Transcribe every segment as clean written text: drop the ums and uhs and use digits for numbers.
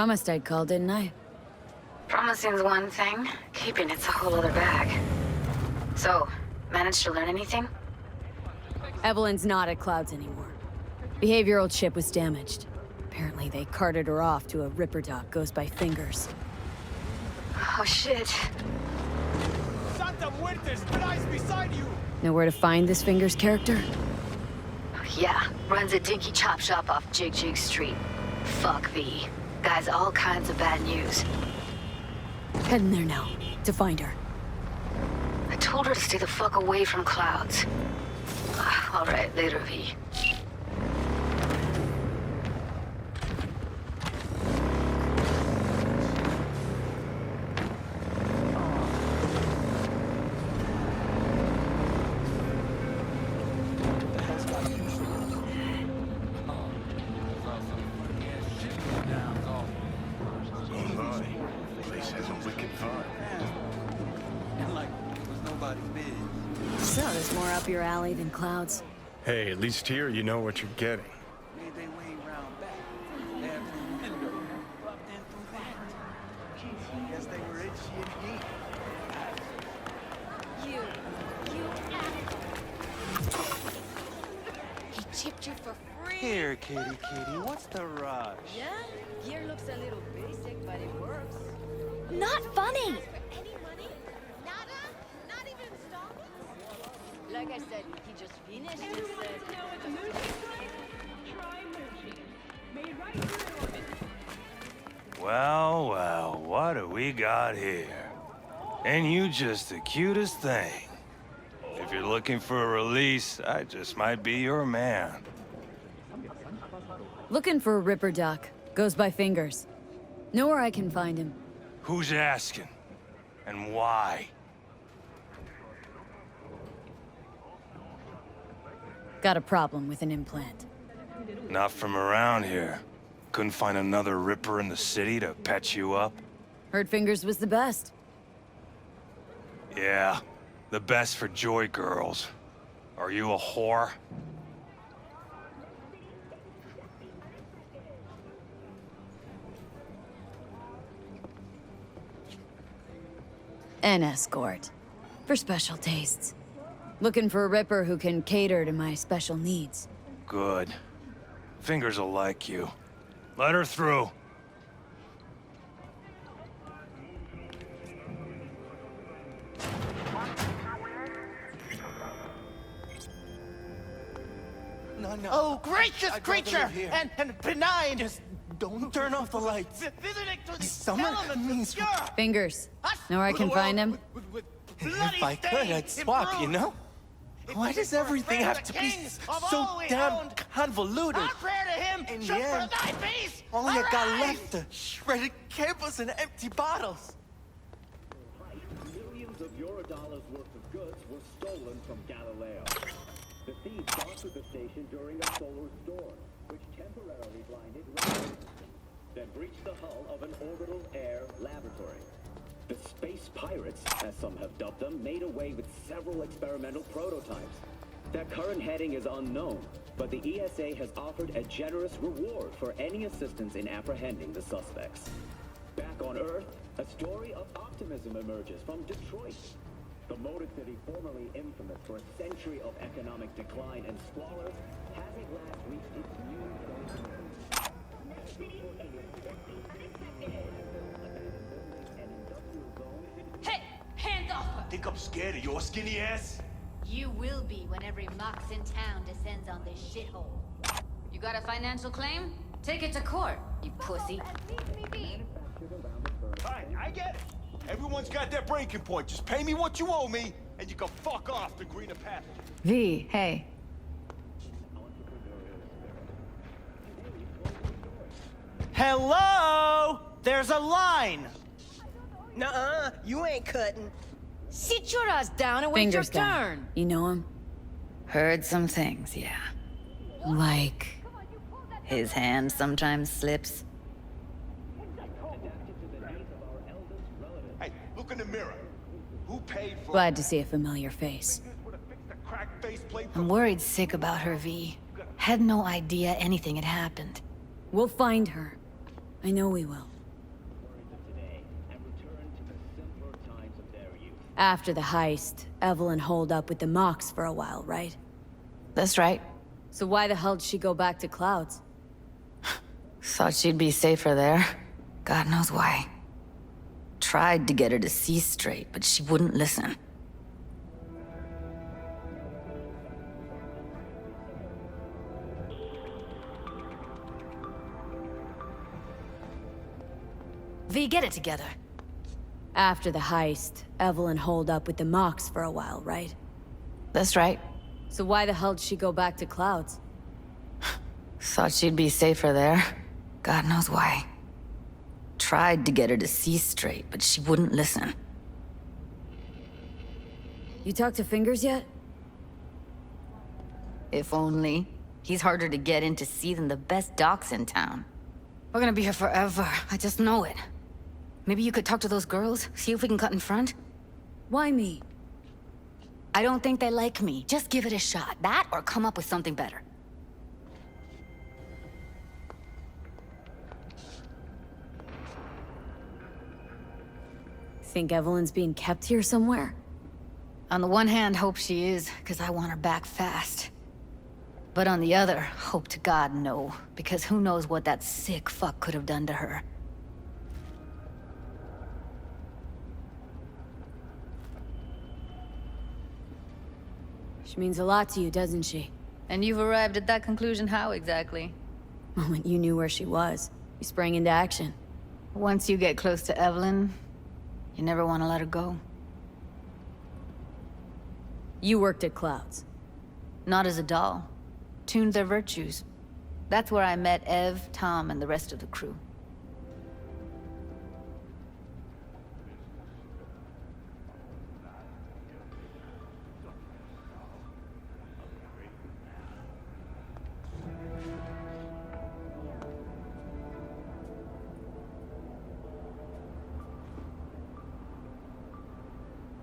Promised I'd call, didn't I? Promising's one thing, keeping it's a whole other bag. So, managed to learn anything? Evelyn's not at Clouds anymore. Behavioral chip was damaged. Apparently they carted her off to a Ripper dock goes by Fingers. Oh shit. Santa Muertes lies beside you! Know where to find this Fingers character? Yeah, runs a dinky chop shop off Jig Street. Fuck V. Guy's all kinds of bad news. Heading there now, to find her. I told her to stay the fuck away from Clouds. Alright, later, V. So, there's more up your alley than Clouds. Hey, at least here you know what you're getting. Made their way round back. They had the window. Bumped in through that. Guess they were itchy and deep. You He chipped you for free. Here, kitty, what's the rush? Yeah? Gear looks a little basic, but it works. Not funny! For any money? Nada? Not even installments? Like I said, he just finished and said... Well, what do we got here? And you just the cutest thing. If you're looking for a release, I just might be your man. Looking for a Ripper dock. Goes by Fingers. Know where I can find him. Who's asking? And why? Got a problem with an implant. Not from around here. Couldn't find another Ripper in the city to patch you up? Heard Fingers was the best. Yeah, the best for joy girls. Are you a whore? An escort. For special tastes. Looking for a Ripper who can cater to my special needs. Good. Fingers will like you. Let her through. No. Oh, gracious I'd rather creature! live here. And benign! Just don't turn off the lights. Visiting to the Summer elements means- obscure! Fingers. Us Know where I can find him? with bloody If I could, stains I'd swap, you improved. know? Why does everything have to be Kings of so all we damn owned. convoluted? Our prayer to him In should the end, for thy peace All I got arise! left are shredded cables and empty bottles. Millions of Eurodollars worth of goods were stolen from Galileo. The thieves got to the station during a solar storm, which temporarily blinded radar systems, then breached the hull of an orbital air laboratory. The space pirates, as some have dubbed them, made away with several experimental prototypes. Their current heading is unknown, but the ESA has offered a generous reward for any assistance in apprehending the suspects. Back on Earth, a story of optimism emerges from Detroit. The motor city, formerly infamous for a century of economic decline and squalor, has at last reached its new Hey! Hands off her! Think I'm scared of your skinny ass? You will be when every mox in town descends on this shithole. You got a financial claim? Take it to court, you pussy. Fine, I get it. Everyone's got their breaking point. Just pay me what you owe me, and you can fuck off to greener pastures. V, hey. Hello! There's a line! Nuh-uh, you ain't cutting. Sit your ass down and wait Fingers your guy. turn. You know him? Heard some things, yeah. Like... His hand sometimes slips. Hey, look in the mirror. Who paid for Glad to see a familiar face. crack faceplate? I'm worried sick about her, V. Had no idea anything had happened. We'll find her. I know we will. After the heist, Evelyn holed up with the Mox for a while, right? That's right. So why the hell did she go back to Clouds? Thought she'd be safer there. God knows why. Tried to get her to see straight, but she wouldn't listen. V, get it together. After the heist, Evelyn holed up with the Mox for a while, right? That's right. So why the hell did she go back to Clouds? Thought she'd be safer there. God knows why. Tried to get her to see straight, but she wouldn't listen. You talked to Fingers yet? If only. He's harder to get in to see than the best docs in town. We're gonna be here forever. I just know it. Maybe you could talk to those girls, see if we can cut in front? Why me? I don't think they like me. Just give it a shot. That or come up with something better. Think Evelyn's being kept here somewhere? On the one hand, hope she is, because I want her back fast. But on the other, hope to God no, because who knows what that sick fuck could have done to her. She means a lot to you, doesn't she? And you've arrived at that conclusion how exactly? The moment you knew where she was, you sprang into action. Once you get close to Evelyn, you never want to let her go. You worked at Clouds. Not as a doll. Tuned their virtues. That's where I met Ev, Tom, and the rest of the crew.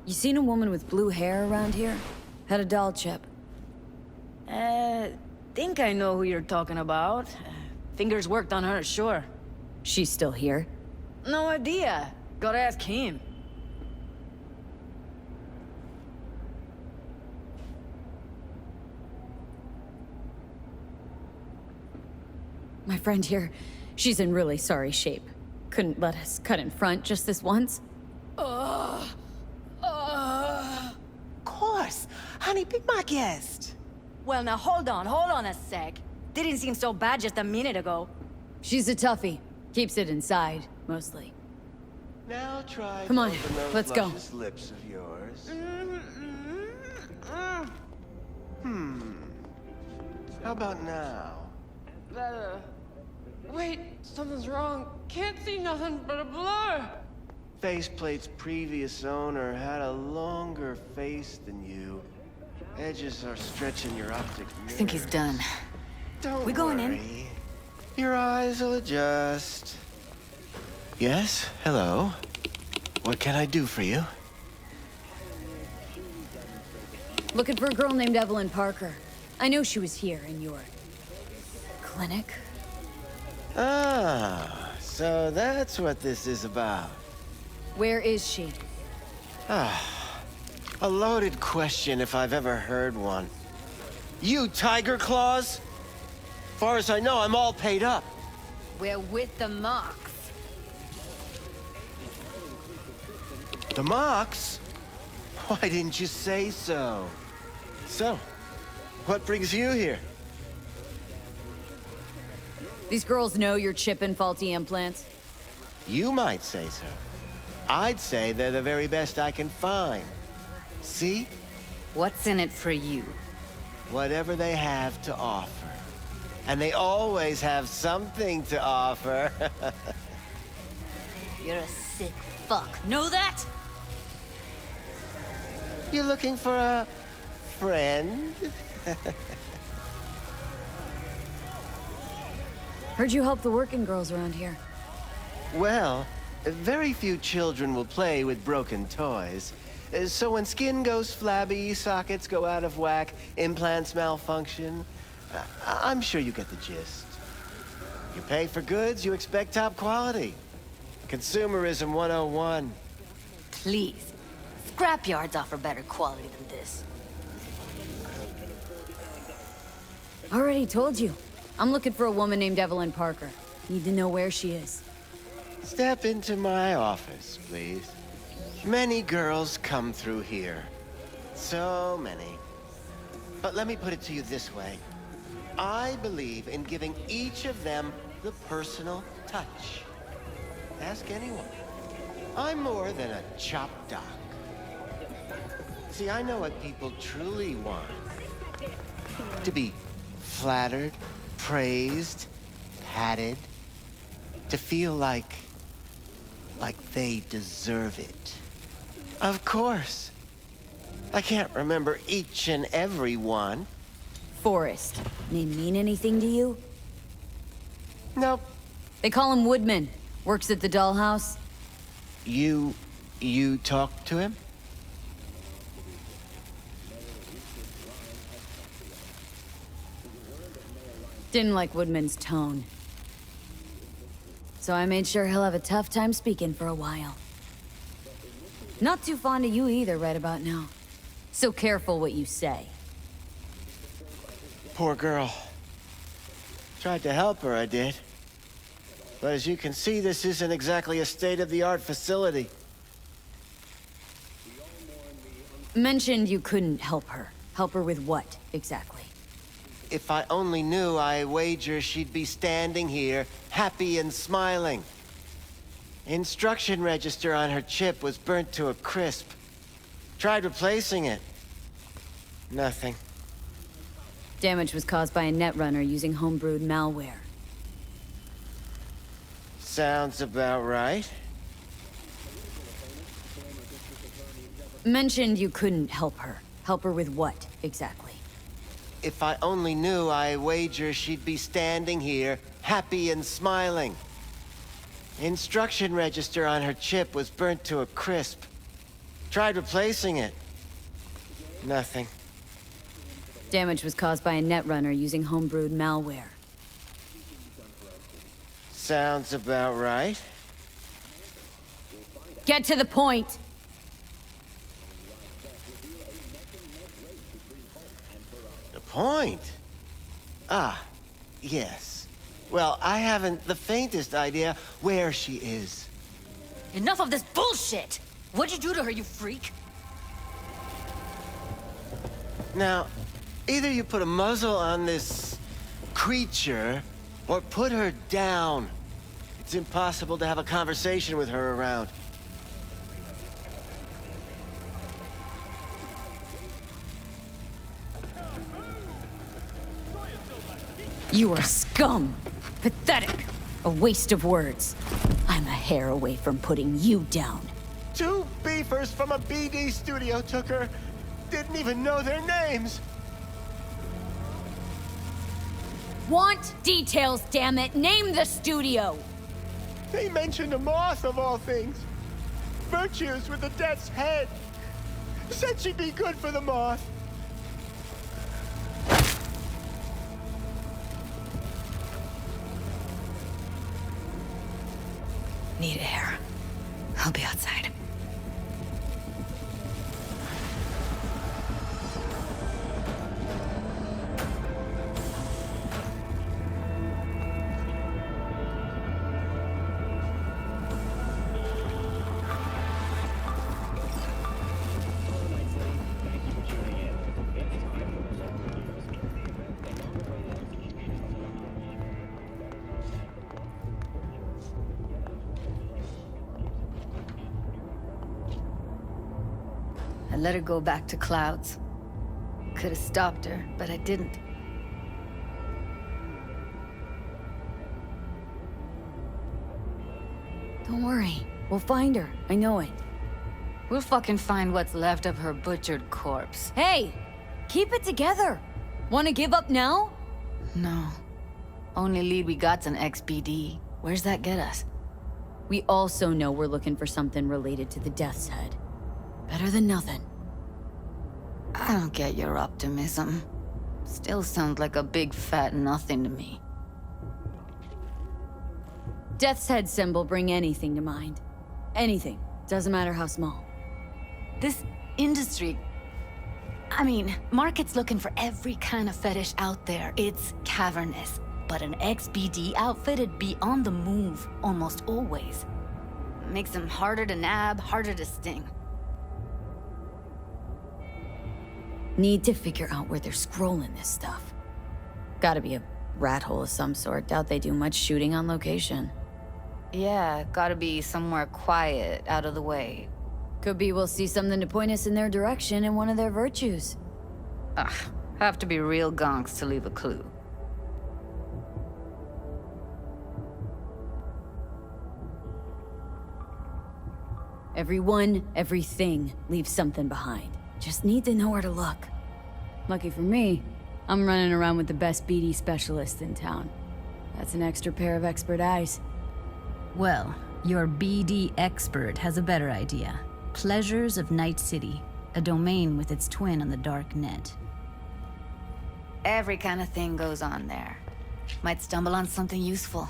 You seen a woman with blue hair around here? Had a doll chip. Think I know who you're talking about. Fingers worked on her, sure. She's still here? No idea. Gotta ask him. My friend here, she's in really sorry shape. Couldn't let us cut in front just this once. Course. Honey, be my guest. Well, now hold on a sec. Didn't seem so bad just a minute ago. She's a toughie. Keeps it inside, mostly. Now try Come to on, open those let's go. luscious lips of yours. How about now? Wait, something's wrong. Can't see nothing but a blur. Faceplate's previous owner had a longer face than you. Edges are stretching your optic nerves. I think he's done. Don't We going in? worry. Your eyes will adjust. Yes, hello. What can I do for you? Looking for a girl named Evelyn Parker. I know she was here in your... clinic? Ah, so that's what this is about. Where is she? A loaded question if I've ever heard one. You Tiger Claws? Far as I know, I'm all paid up. We're with the Mox. The Mox? Why didn't you say so? So, what brings you here? These girls know you're chipping faulty implants. You might say so. I'd say they're the very best I can find. See? What's in it for you? Whatever they have to offer. And they always have something to offer. You're a sick fuck. Know that? You looking for a friend? Heard you help the working girls around here. Well, very few children will play with broken toys. So when skin goes flabby, sockets go out of whack, implants malfunction, I'm sure you get the gist. You pay for goods, you expect top quality. Consumerism 101. Please. Scrapyards offer better quality than this. Already told you. I'm looking for a woman named Evelyn Parker. Need to know where she is. Step into my office, please. Many girls come through here. So many. But let me put it to you this way. I believe in giving each of them the personal touch. Ask anyone. I'm more than a chop doc. See, I know what people truly want. To be flattered, praised, patted. To feel like they deserve it. Of course. I can't remember each and every one. Forrest. Name mean anything to you? Nope. They call him Woodman. Works at the dollhouse. You talked to him? Didn't like Woodman's tone. So I made sure he'll have a tough time speaking for a while. Not too fond of you either right about now. So careful what you say. Poor girl. Tried to help her, I did. But as you can see, this isn't exactly a state-of-the-art facility. Mentioned you couldn't help her. Help her with what, exactly? If I only knew, I wager she'd be standing here, happy and smiling. Instruction register on her chip was burnt to a crisp. Tried replacing it. Nothing. Damage was caused by a netrunner using homebrewed malware. Sounds about right. Mentioned you couldn't help her. Help her with what, exactly? If I only knew, I wager she'd be standing here, happy and smiling. Instruction register on her chip was burnt to a crisp. Tried replacing it. Nothing. Damage was caused by a netrunner using homebrewed malware. Sounds about right. Get to the point! The point? Ah, yes. Well, I haven't the faintest idea where she is. Enough of this bullshit! What'd you do to her, you freak? Now, either you put a muzzle on this creature, or put her down. It's impossible to have a conversation with her around. You are scum! Pathetic! A waste of words. I'm a hair away from putting you down. 2 beefers from a BD studio took her. Didn't even know their names. Want details, damn it! Name the studio! They mentioned a moth of all things. Virtues with the death's head. Said she'd be good for the moth. Need air. I'll be outside. I let her go back to Clouds. Could have stopped her, but I didn't. Don't worry. We'll find her. I know it. We'll fucking find what's left of her butchered corpse. Hey! Keep it together! Wanna give up now? No. Only lead we got's an XBD. Where's that get us? We also know we're looking for something related to the Death's Head. Better than nothing. I don't get your optimism. Still sounds like a big fat nothing to me. Death's Head symbol bring anything to mind. Anything. Doesn't matter how small. This industry... I mean, market's looking for every kind of fetish out there. It's cavernous. But an XBD outfit'd be on the move, almost always. Makes them harder to nab, harder to sting. Need to figure out where they're scrolling this stuff. Gotta be a rat hole of some sort. Doubt they do much shooting on location. Yeah, gotta be somewhere quiet, out of the way. Could be we'll see something to point us in their direction in one of their virtues. Ugh, have to be real gonks to leave a clue. Everyone, everything leaves something behind. Just need to know where to look. Lucky for me, I'm running around with the best BD specialist in town. That's an extra pair of expert eyes. Well, your BD expert has a better idea. Pleasures of Night City, a domain with its twin on the dark net. Every kind of thing goes on there. Might stumble on something useful.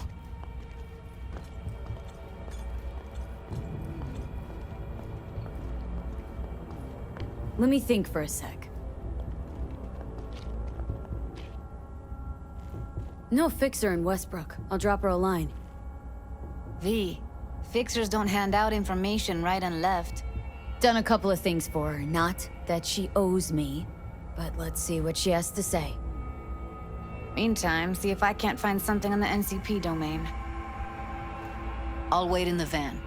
Let me think for a sec. No fixer in Westbrook. I'll drop her a line. V, fixers don't hand out information right and left. Done a couple of things for her. Not that she owes me, but let's see what she has to say. Meantime, see if I can't find something on the NCP domain. I'll wait in the van.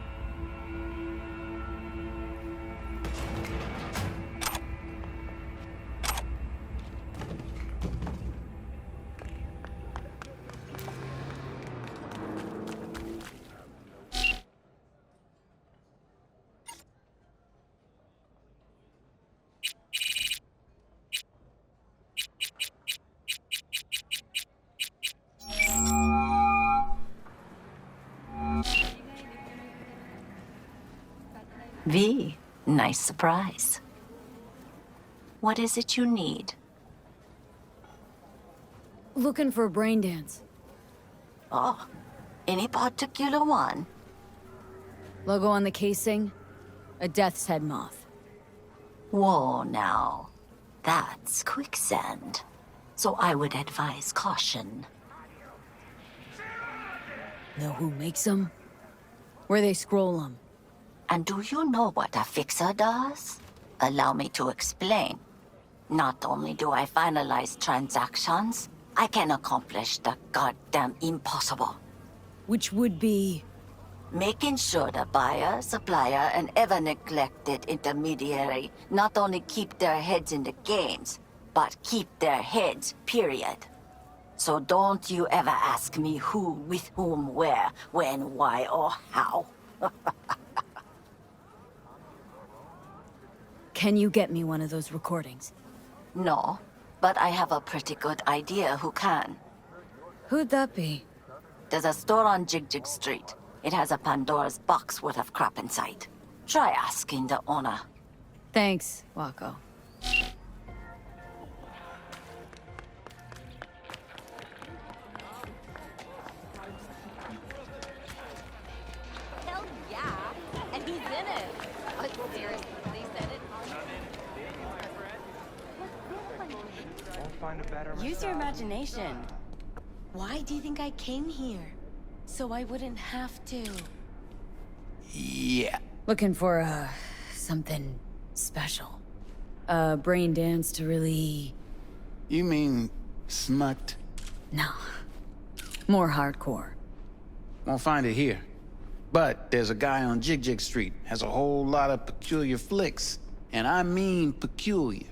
V, nice surprise. What is it you need? Looking for a brain dance. Oh, any particular one? Logo on the casing? A death's head moth. Whoa, now. That's quicksand. So I would advise caution. Know who makes them? Where they scroll them? And do you know what a fixer does? Allow me to explain. Not only do I finalize transactions, I can accomplish the goddamn impossible. Which would be? Making sure the buyer, supplier, and ever-neglected intermediary not only keep their heads in the games, but keep their heads, period. So don't you ever ask me who, with whom, where, when, why, or how. Can you get me one of those recordings? No, but I have a pretty good idea who can. Who'd that be? There's a store on Jig Street. It has a Pandora's box worth of crap inside. Try asking the owner. Thanks, Wako. Hell yeah, and he's in it. Seriously, they said it. Use your imagination. Why do you think I came here? So I wouldn't have to. Yeah. Looking for, something special. A brain dance to really... You mean smut? No. More hardcore. Won't find it here. But there's a guy on Jig Street, has a whole lot of peculiar flicks. And I mean peculiar.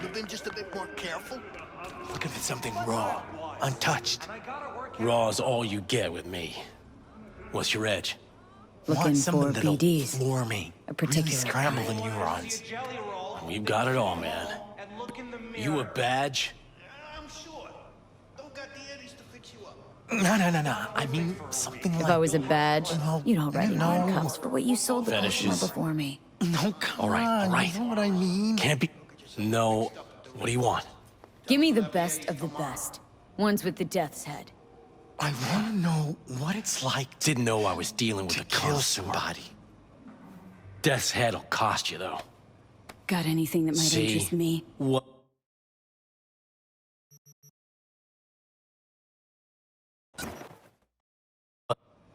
You've been just a bit more careful? Looking for something raw, untouched. Raw's all you get with me. What's your edge? Looking Want something for that'll BDs. floor me. A particular really scramble the kind. neurons. We've got it all, man. You a badge? I'm sure. Don't got the eddies to fix you up. No. I mean something like... If I was a badge, well, you'd already no. know cups for what you sold the customer Fetishes. before me. No, come on. All right. You know what I mean? Can't be... No What do you want? Give me the best of the best. Ones with the death's head. I want to know what it's like. Didn't know I was dealing with a Kill somebody. Death's head'll cost you, though. Got anything that might See? interest me? What?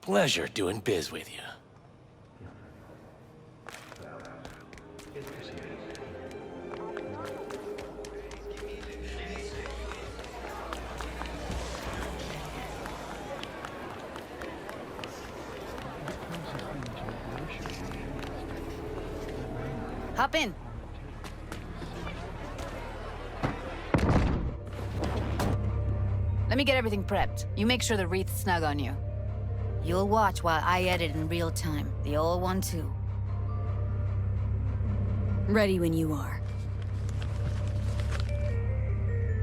Pleasure doing biz with you. Hop in. Let me get everything prepped. You make sure the wreath's snug on you. You'll watch while I edit in real time. The old one, too. Ready when you are.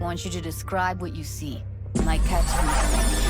Want you to describe what you see. You might catch something.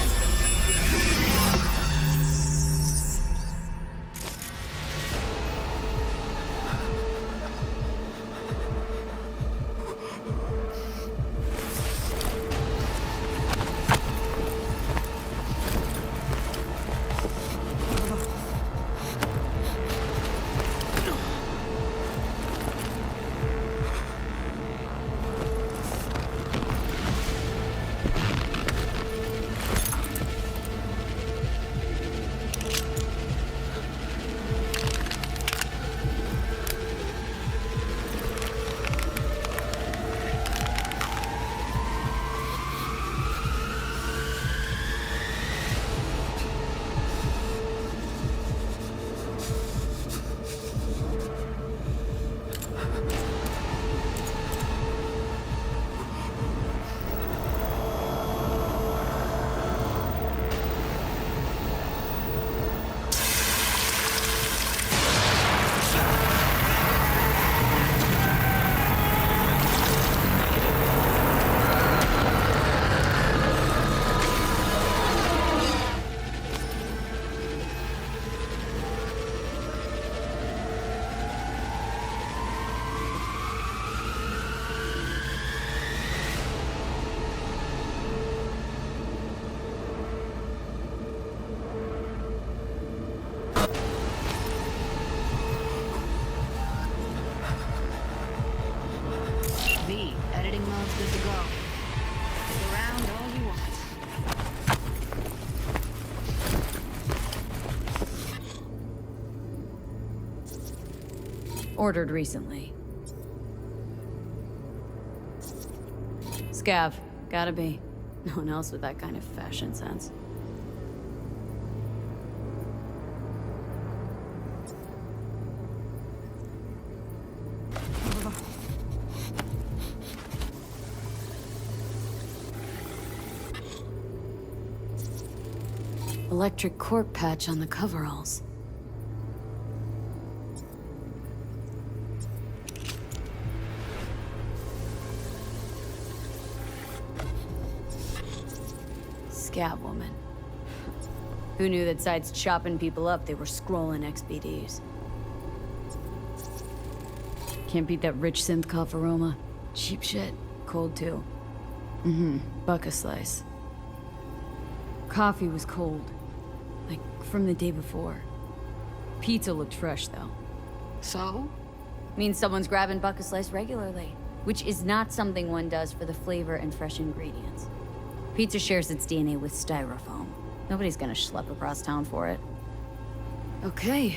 Editing mode's good to go. Stick around all you want. Ordered recently. Scav. Gotta be. No one else with that kind of fashion sense. Electric corp patch on the coveralls. Scab woman. Who knew that besides chopping people up, they were scrolling XBDs? Can't beat that rich synth cough aroma. Cheap shit. Cold too. Buck a slice. Coffee was cold. Like, from the day before. Pizza looked fresh, though. So? Means someone's grabbing buck a slice regularly. Which is not something one does for the flavor and fresh ingredients. Pizza shares its DNA with styrofoam. Nobody's gonna schlep across town for it. Okay.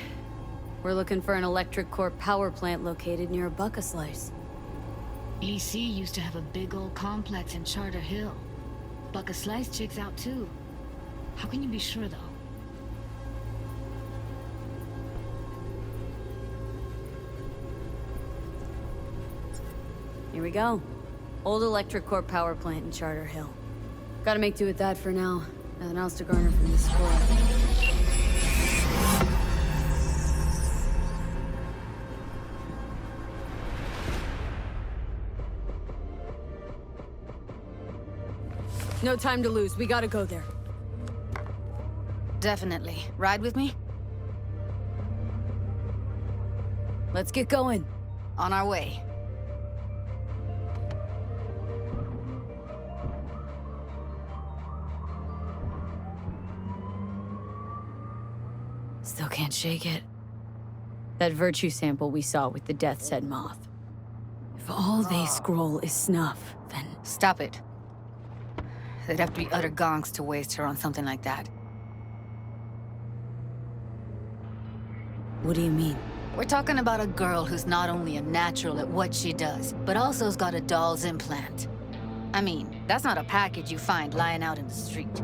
We're looking for an electric core power plant located near a buck a slice. EC used to have a big old complex in Charter Hill. Buck a slice checks out too. How can you be sure, though? Here we go. Old electric core power plant in Charter Hill. Gotta make do with that for now. Nothing else to garner from this score. No time to lose. We gotta go there. Definitely. Ride with me? Let's get going. On our way. can't shake it. That virtue sample we saw with the Death's Head moth. If all they scroll is snuff, then... Stop it. They'd have to be utter gonks to waste her on something like that. What do you mean? We're talking about a girl who's not only a natural at what she does, but also's got a doll's implant. I mean, that's not a package you find lying out in the street.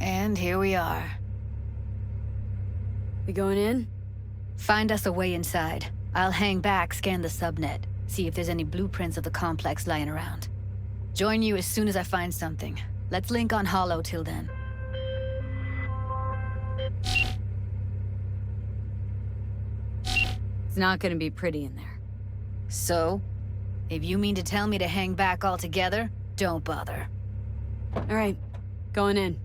And here we are. We going in? Find us a way inside. I'll hang back, scan the subnet, see if there's any blueprints of the complex lying around. Join you as soon as I find something. Let's link on Hollow till then. It's not gonna be pretty in there. So? If you mean to tell me to hang back altogether, don't bother. All right, going in.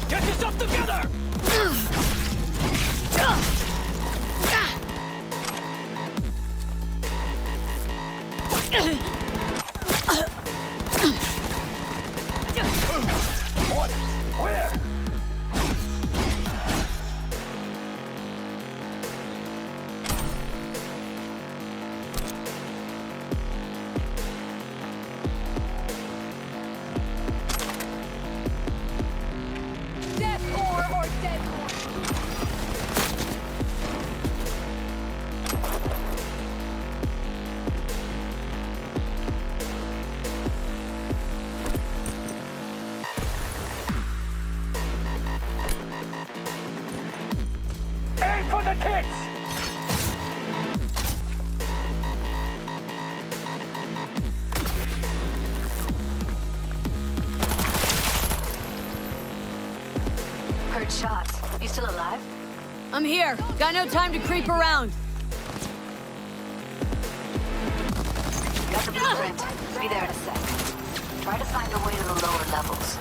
Get yourself together! What? Where? Aim for the kids! Heard shots. You still alive? I'm here. Got no time to creep around. Got the blueprint. Be there in a sec. Try to find a way to the lower levels.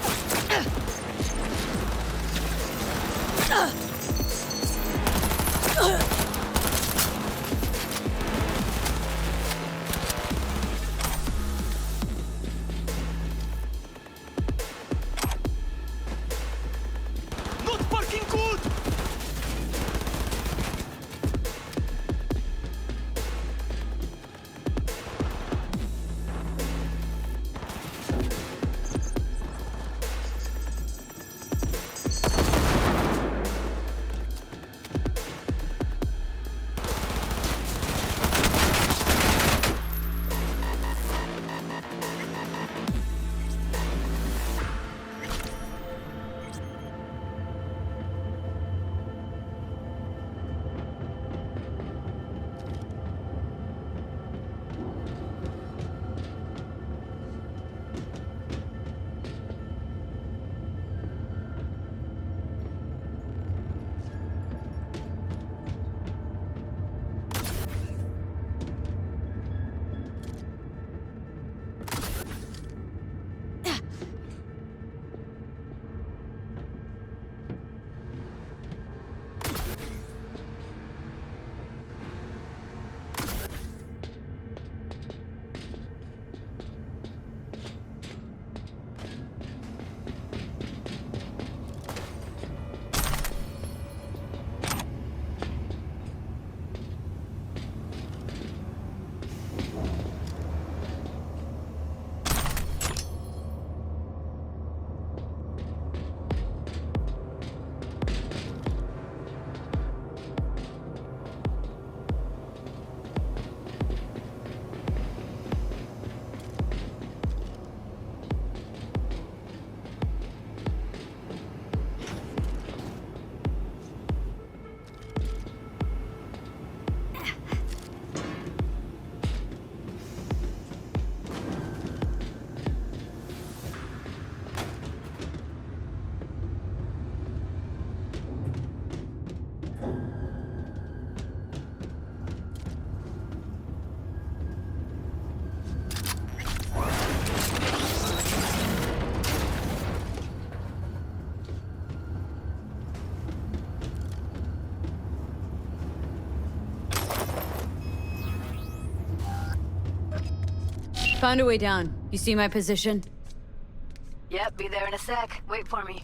Found a way down. You see my position? Yep, be there in a sec. Wait for me.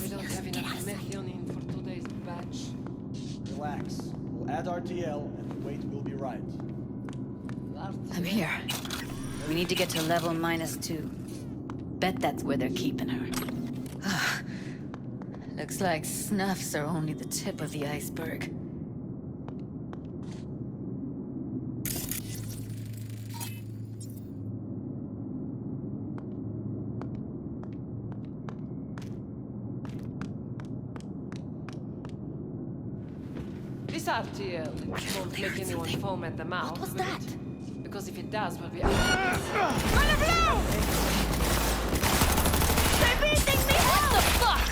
We don't have enough methionine for today's batch. Relax. We'll add RTL and the weight will be right. I'm here. We need to get to level -2. Bet that's where they're keeping her. Looks like snuffs are only the tip of the iceberg. This RTL won't make anyone foam at the mouth. What was that? Because if it does, we'll be out. They're beating me! What the fuck?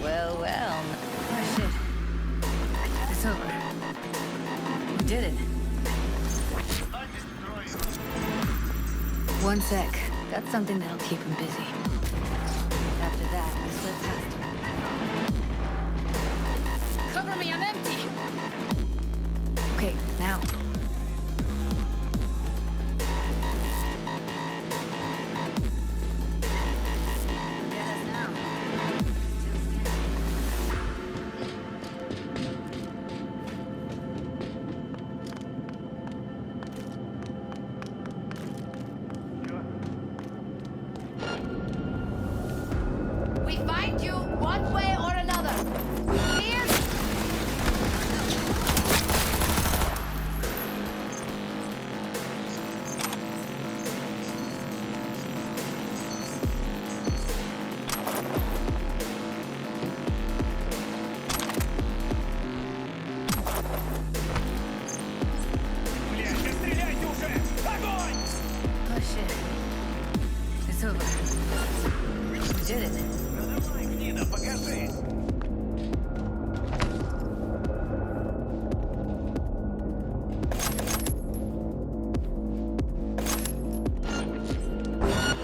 Well, well. Oh, shit. It's over. We did it. One sec. Got something that'll keep him busy. After that, we slip past him. Cover me, I'm empty! Okay, now. We find you one way or another. Here. Oh shit. It's over. We did it. Гнида, покажись!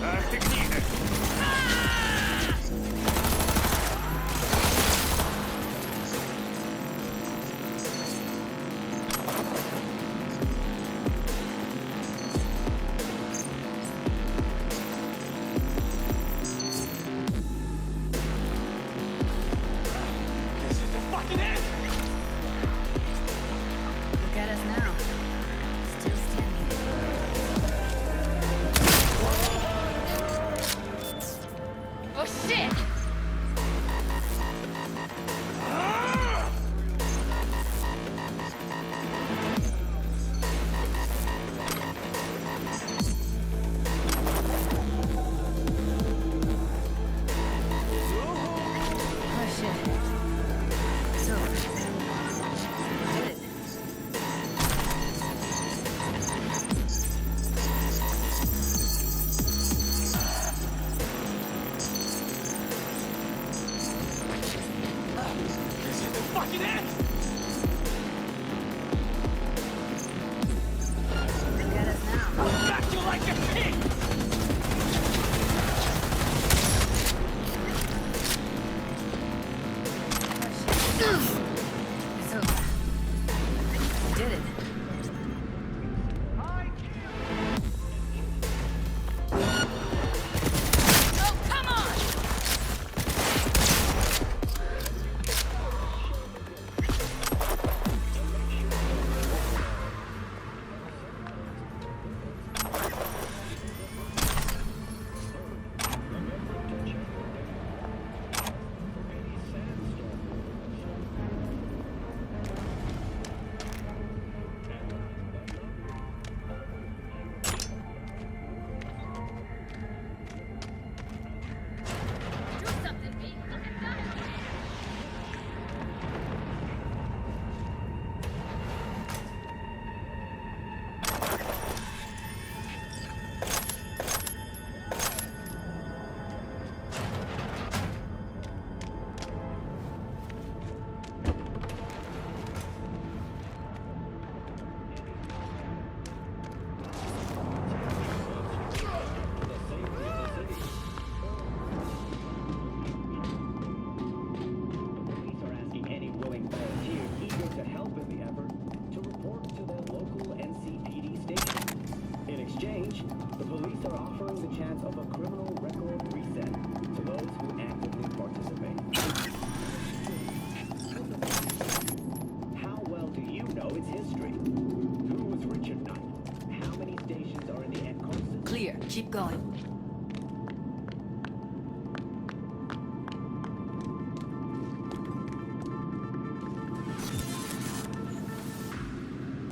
Ах ты гнида! chance of a criminal record reset to those who actively participate. How well do you know its history? Who was Richard Knight? How many stations are in the ENCOM system? Clear. Keep going.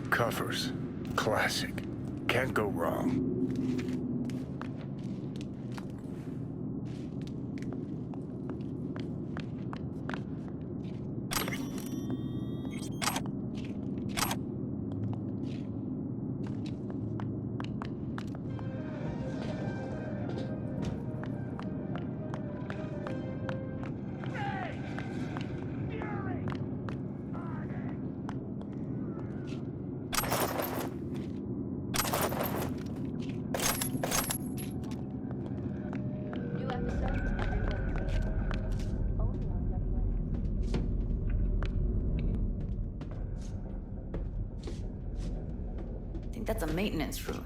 Coffers. Classic. Can't go wrong. I think that's a maintenance room.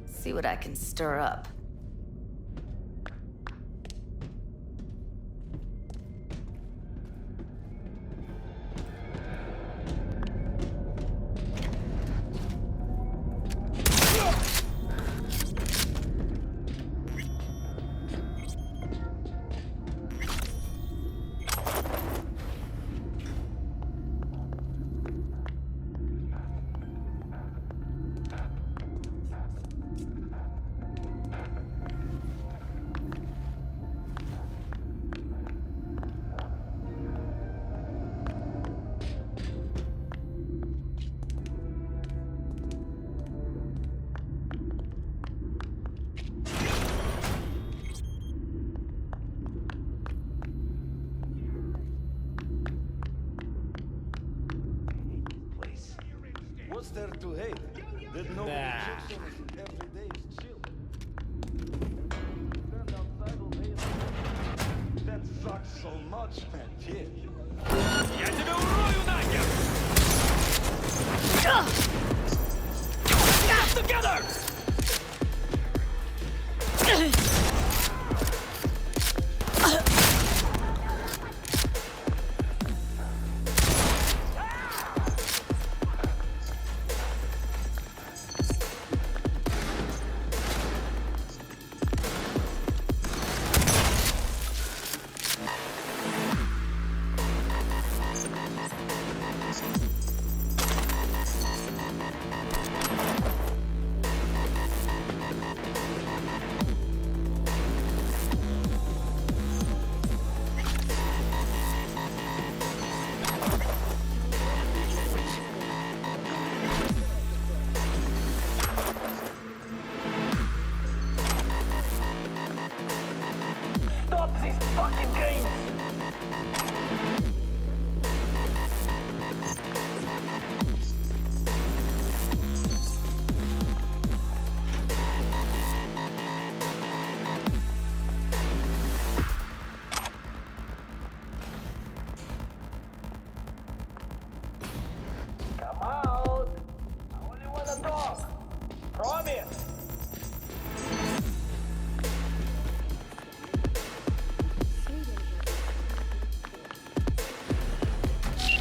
See what I can stir up. What's there to hate? That no rejection is in every day is chill. Stand outside all day. That sucks so much, man. Yeah. Я тебя урою нахер! Get together! Stop these fucking games! Come out! I only wanna talk! Promise!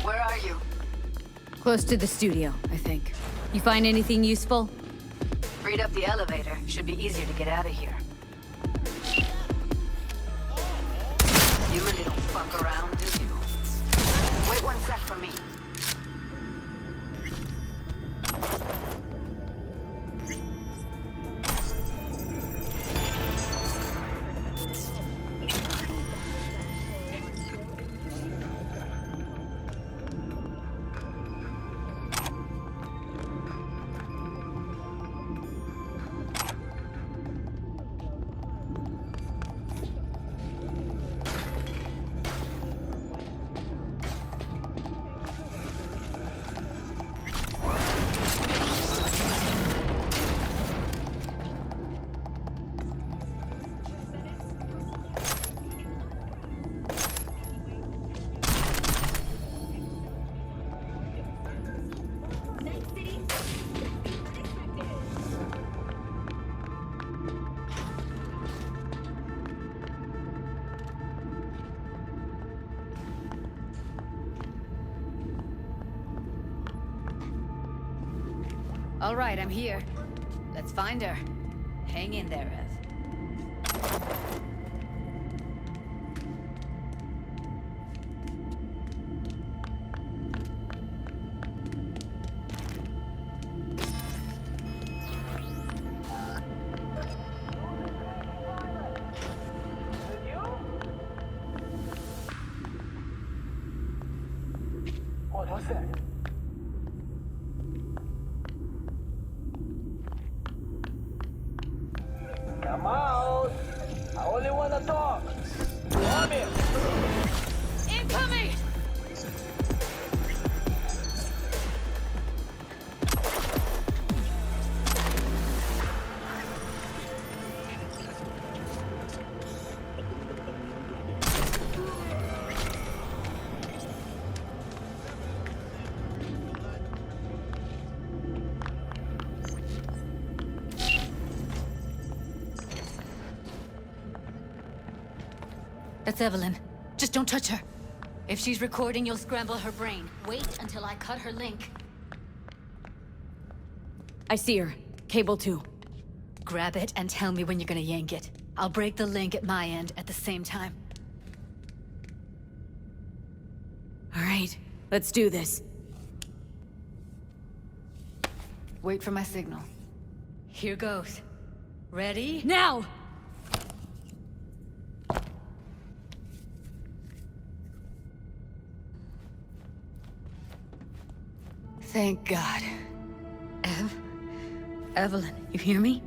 Where are you? Close to the studio, I think. You find anything useful? Freed up the elevator. Should be easier to get out of here. You really don't fuck around, do you? Wait one sec for me. All right, I'm here. Let's find her. Hang in there, Ev. What was that? Come out! I only want to talk! Come here! Incoming! That's Evelyn. Just don't touch her. If she's recording, you'll scramble her brain. Wait until I cut her link. I see her. Cable 2. Grab it and tell me when you're gonna yank it. I'll break the link at my end at the same time. All right, let's do this. Wait for my signal. Here goes. Ready? Now! Thank God. Evelyn, you hear me?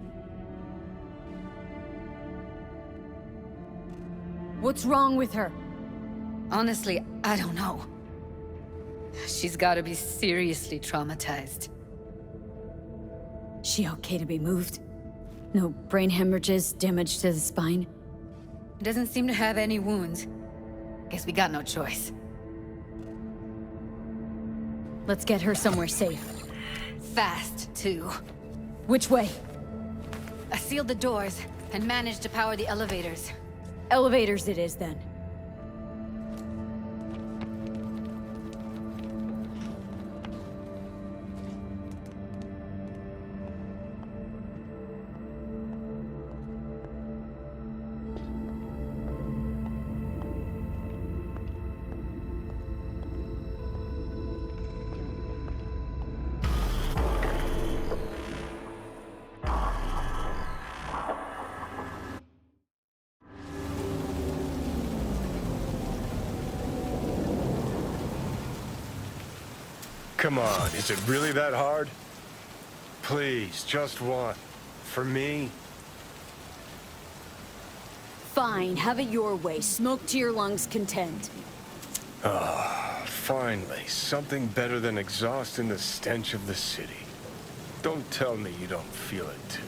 What's wrong with her? Honestly, I don't know. She's gotta be seriously traumatized. She okay to be moved? No brain hemorrhages, damage to the spine? Doesn't seem to have any wounds. Guess we got no choice. Let's get her somewhere safe. Fast, too. Which way? I sealed the doors and managed to power the elevators. Elevators it is, then. Come on, is it really that hard? Please, just one. For me? Fine, have it your way. Smoke to your lungs' content. Ah, finally, something better than exhaust in the stench of the city. Don't tell me you don't feel it, too.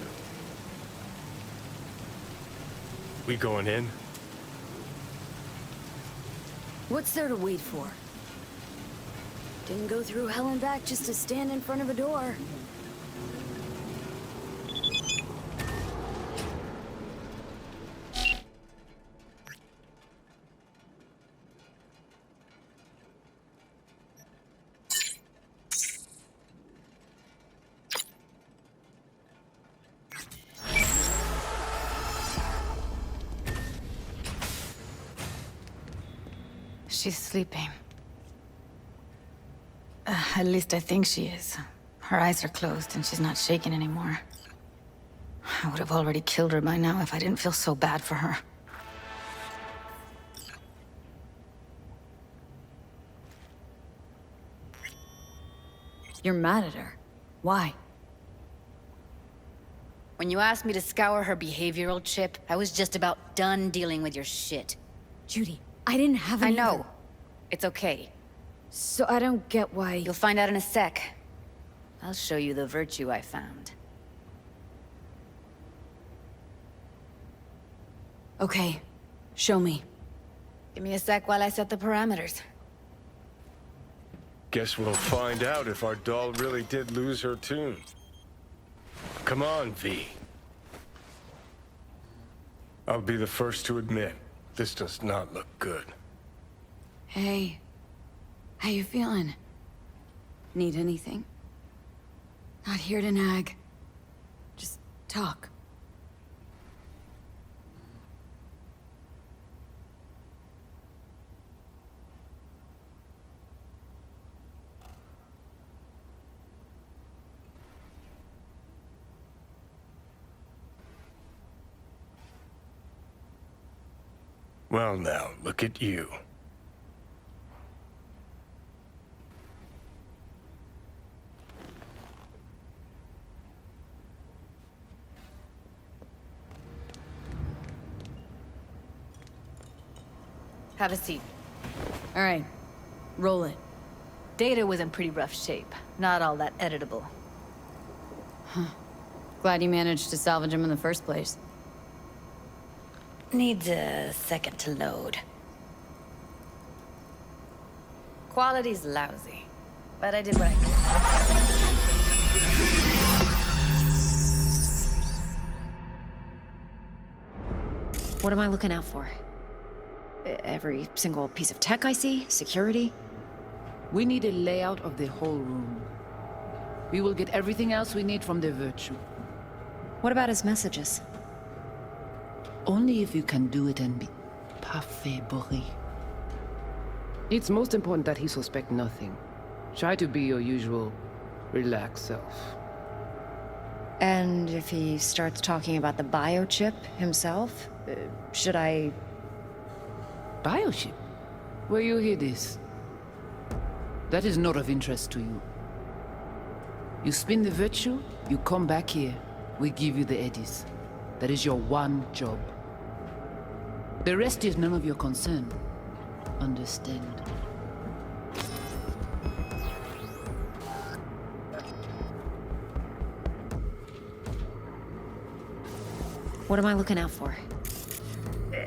We going in? What's there to wait for? Didn't go through hell and back just to stand in front of a door. She's sleeping. At least I think she is. Her eyes are closed and she's not shaking anymore. I would have already killed her by now if I didn't feel so bad for her. You're mad at her. Why? When you asked me to scour her behavioral chip, I was just about done dealing with your shit. Judy, I didn't have I any know. other- It's okay. So I don't get why... You'll find out in a sec. I'll show you the virtue I found. Okay, show me. Give me a sec while I set the parameters. Guess we'll find out if our doll really did lose her tune. Come on, V. I'll be the first to admit, this does not look good. Hey, how you feeling? Need anything? Not here to nag. Just talk. Well now, look at you. Have a seat. All right. Roll it. Data was in pretty rough shape. Not all that editable. Huh. Glad you managed to salvage him in the first place. Needs a second to load. Quality's lousy, but I did what I could. What am I looking out for? Every single piece of tech I see? Security? We need a layout of the whole room. We will get everything else we need from the Virtue. What about his messages? Only if you can do it and be parfait, Boris. It's most important that he suspect nothing. Try to be your usual, relaxed self. And if he starts talking about the biochip himself, should I... Biochip? Where you hear this? That is not of interest to you. You spin the Virtue, you come back here, we give you the eddies. That is your one job. The rest is none of your concern. Understand? What am I looking out for?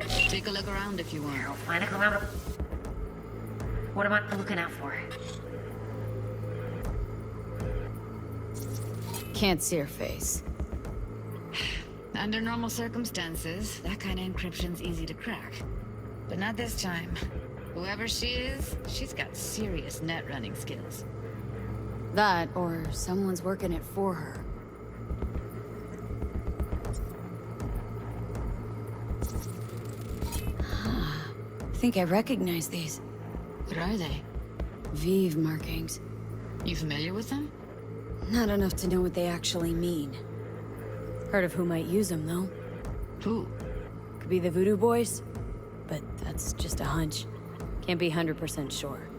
Take a look around if you want. What am I looking out for? Can't see her face. Under normal circumstances, that kind of encryption's easy to crack. But not this time. Whoever she is, she's got serious net running skills. That, or someone's working it for her. I think I recognize these. What are they? Vive markings. You familiar with them? Not enough to know what they actually mean. Heard of who might use them, though. Who? Could be the Voodoo Boys, but that's just a hunch. Can't be 100% sure.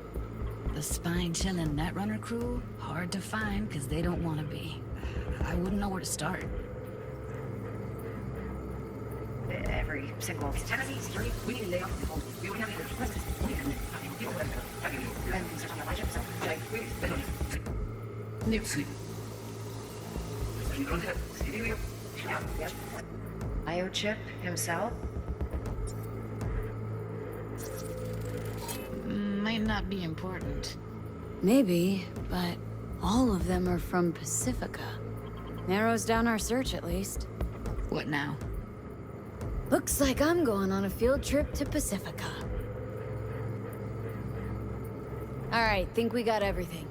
The spine-chilling Netrunner crew? Hard to find, because they don't want to be. I wouldn't know where to start. Every single security, we need to lay off the whole. We would have Biochip himself? Might not be important. Maybe, but all of them are from Pacifica. Narrows down our search, at least. What now? Looks like I'm going on a field trip to Pacifica. All right, think we got everything.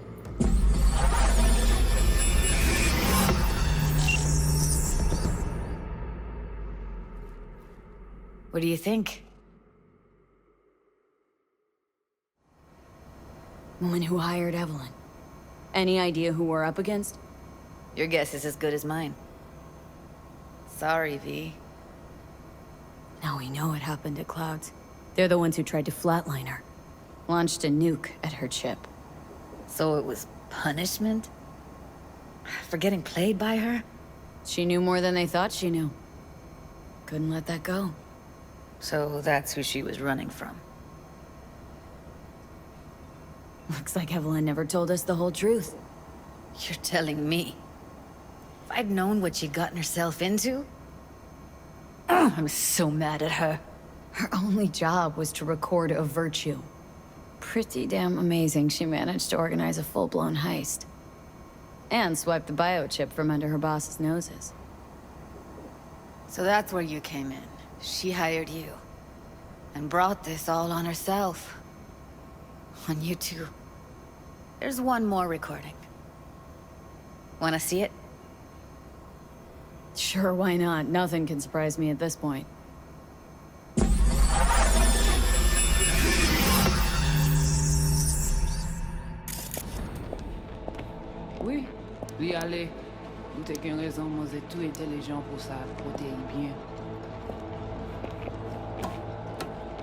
What do you think? Woman who hired Evelyn. Any idea who we're up against? Your guess is as good as mine. Sorry, V. Now we know what happened at Clouds. They're the ones who tried to flatline her. Launched a nuke at her chip. So it was punishment? For getting played by her? She knew more than they thought she knew. Couldn't let that go. So that's who she was running from. Looks like Evelyn never told us the whole truth. You're telling me? If I'd known what she'd gotten herself into... I'm so mad at her. Her only job was to record a Virtue. Pretty damn amazing she managed to organize a full-blown heist. And swipe the biochip from under her boss's noses. So that's where you came in. She hired you. And brought this all on herself. On you two. There's one more recording. Wanna see it? Sure, why not? Nothing can surprise me at this point. Oui, li ale. Ou te gen raison, moi c'est tout intelligent pour ça, protéger bien.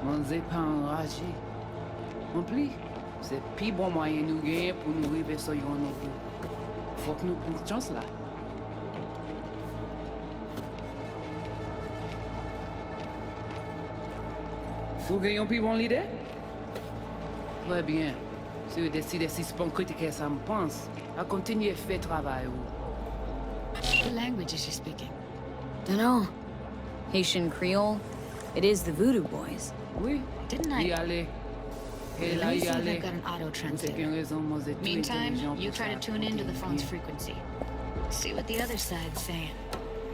Moi c'est pas enragé. En plus, c'est plus bon moyen nous gagner pour nous arriver sur yon nouveau. Faut que nous prenions chance là. Vous gagnez un plus bon leader? Très bien. Si vous décidez si c'est bon critiquer ça me pense, à continuer à faire travail. What language is she speaking? Dunno. Haitian Creole? It is the Voodoo Boys. Oui. Didn't I? Y aller. Let me see if I've got an auto translator. Meantime, you try to tune into the phone's frequency. See what the other side's saying.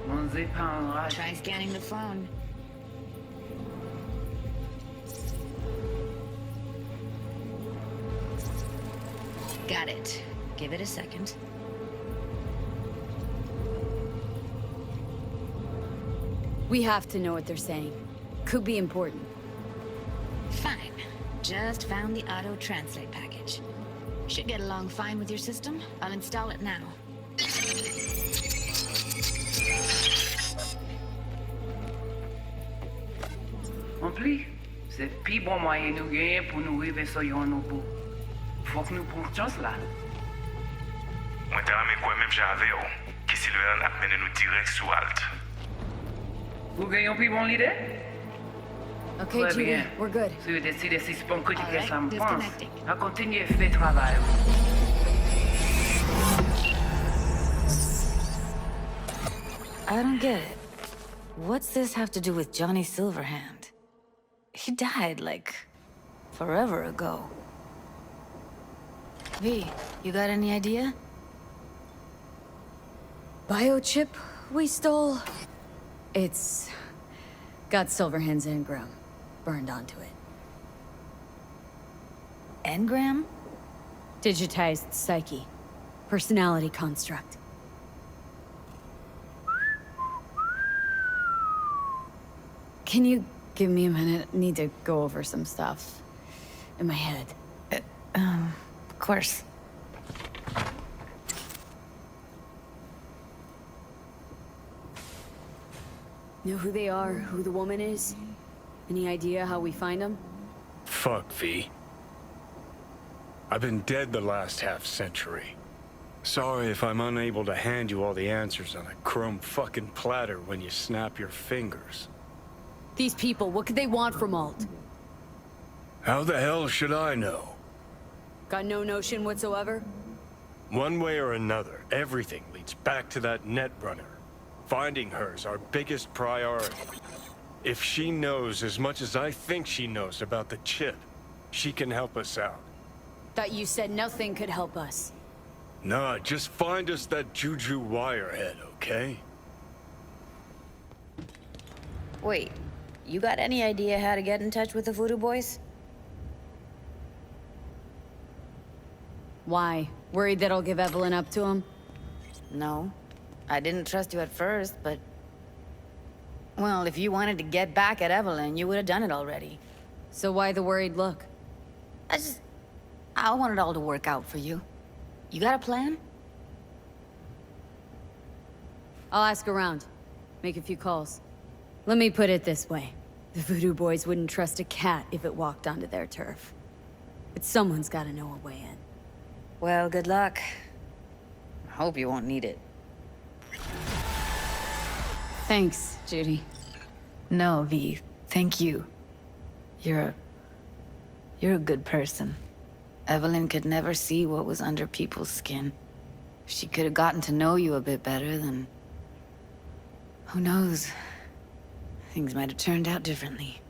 Try scanning the phone. Got it. Give it a second. We have to know what they're saying. Could be important. Fine. Just found the auto-translate package. Should get along fine with your system. I'll install it now. En plus, c'est plus bon moyen nous gagner pour nous arriver sur yon nouveau. Faut que nous prenions chance là. Moi t'ai ramé quoi même j'avais, qui si le a mené nous direct sous Alt. Vous gagnez un plus bon leader? Okay, Très Judy, bien. we're good. Si vous décidez si c'est bon critiquer Alright, ça me pense, disconnecting. à continuer à faire travail. I don't get it. What's this have to do with Johnny Silverhand? He died, like, forever ago. V, you got any idea? Biochip we stole? It's got Silverhand's engram burned onto it. Engram? Digitized psyche. Personality construct. Can you give me a minute? I need to go over some stuff in my head. Of course. Know who they are, who the woman is? Any idea how we find them? Fuck, V. I've been dead the last half-century. Sorry if I'm unable to hand you all the answers on a chrome fucking platter when you snap your fingers. These people, what could they want from Alt? How the hell should I know? Got no notion whatsoever? One way or another, everything leads back to that Netrunner. Finding her's our biggest priority. If she knows as much as I think she knows about the chip, she can help us out. Thought you said nothing could help us. Nah, just find us that Juju wirehead, okay? Wait, you got any idea how to get in touch with the Voodoo Boys? Why? Worried that I'll give Evelyn up to him? No. I didn't trust you at first, but... Well, if you wanted to get back at Evelyn, you would have done it already. So why the worried look? I want it all to work out for you. You got a plan? I'll ask around. Make a few calls. Let me put it this way. The Voodoo Boys wouldn't trust a cat if it walked onto their turf. But someone's gotta know a way in. Well, good luck. I hope you won't need it. Thanks, Judy. No, V. Thank you. You're a good person. Evelyn could never see what was under people's skin. If she could have gotten to know you a bit better, then... who knows? Things might have turned out differently.